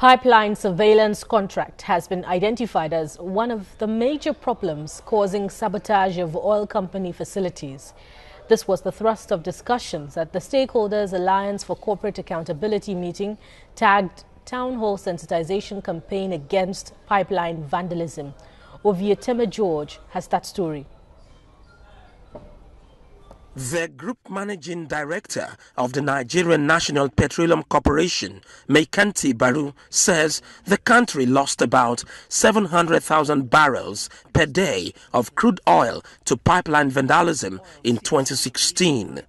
Pipeline surveillance contract has been identified as one of the major problems causing sabotage of oil company facilities. This was the thrust of discussions at the Stakeholders Alliance for Corporate Accountability meeting tagged Town Hall Sensitization Campaign Against Pipeline Vandalism. Ovieteme George has that story. The Group Managing Director of the Nigerian National Petroleum Corporation, Meikanti Baru, says the country lost about 700,000 barrels per day of crude oil to pipeline vandalism in 2016.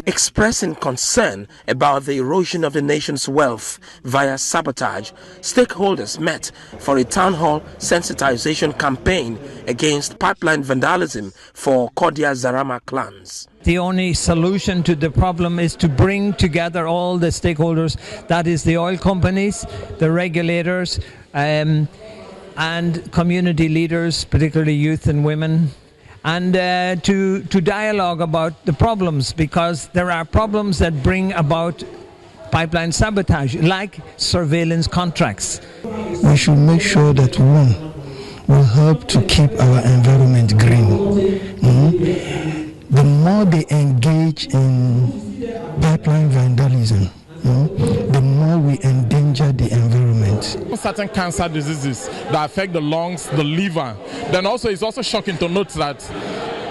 Expressing concern about the erosion of the nation's wealth via sabotage, stakeholders met for a town hall sensitization campaign against pipeline vandalism for Okordia and Zarama clans. The only solution to the problem is to bring together all the stakeholders, that is the oil companies, the regulators, and community leaders, particularly youth and women, and to dialogue about the problems, because there are problems that bring about pipeline sabotage, like surveillance contracts. We should make sure that one will help to keep our environment green. The more they engage in pipeline vandalism, the more we endanger the environment. Certain cancer diseases that affect the lungs, the liver. Then also it's also shocking to note that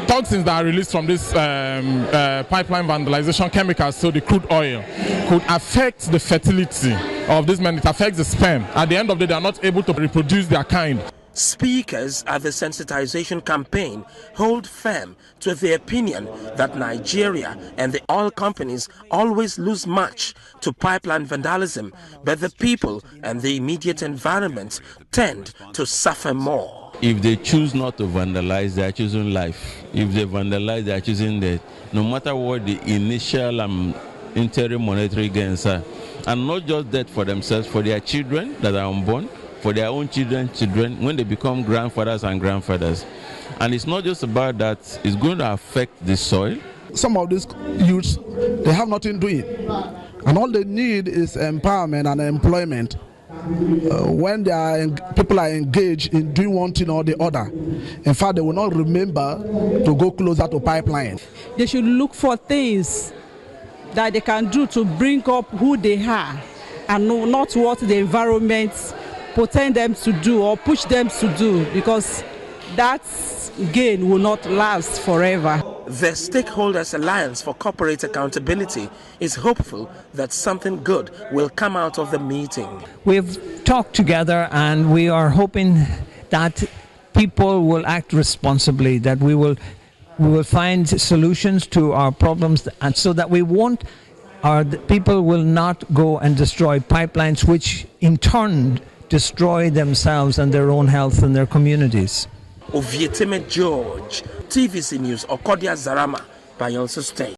toxins that are released from this pipeline vandalization chemicals, so the crude oil, could affect the fertility of these men. It affects the sperm. At the end of the day, they are not able to reproduce their kind. Speakers at the sensitization campaign hold firm to the opinion that Nigeria and the oil companies always lose much to pipeline vandalism, but the people and the immediate environment tend to suffer more. If they choose not to vandalize, they are choosing life. If they vandalize, they are choosing death. No matter what the initial and interim monetary gains are. And not just that for themselves, for their children that are unborn, for their own children when they become grandfathers and grandfathers. And it's not just about that, it's going to affect the soil. Some of these youths, they have nothing doing, and all they need is empowerment and employment. When people are engaged in doing one thing or the other, in fact, they will not remember to go closer to pipeline. They should look for things that they can do to bring up who they are, and not what the environment pretend them to do or push them to do, because that gain will not last forever. The Stakeholders Alliance for Corporate Accountability is hopeful that something good will come out of the meeting. We've talked together and we are hoping that people will act responsibly, that we will find solutions to our problems, and so that people will not go and destroy pipelines, which in turn destroy themselves and their own health and their communities. Ovieteme George, TVC News, Okordia and Zarama, Bayelsa State.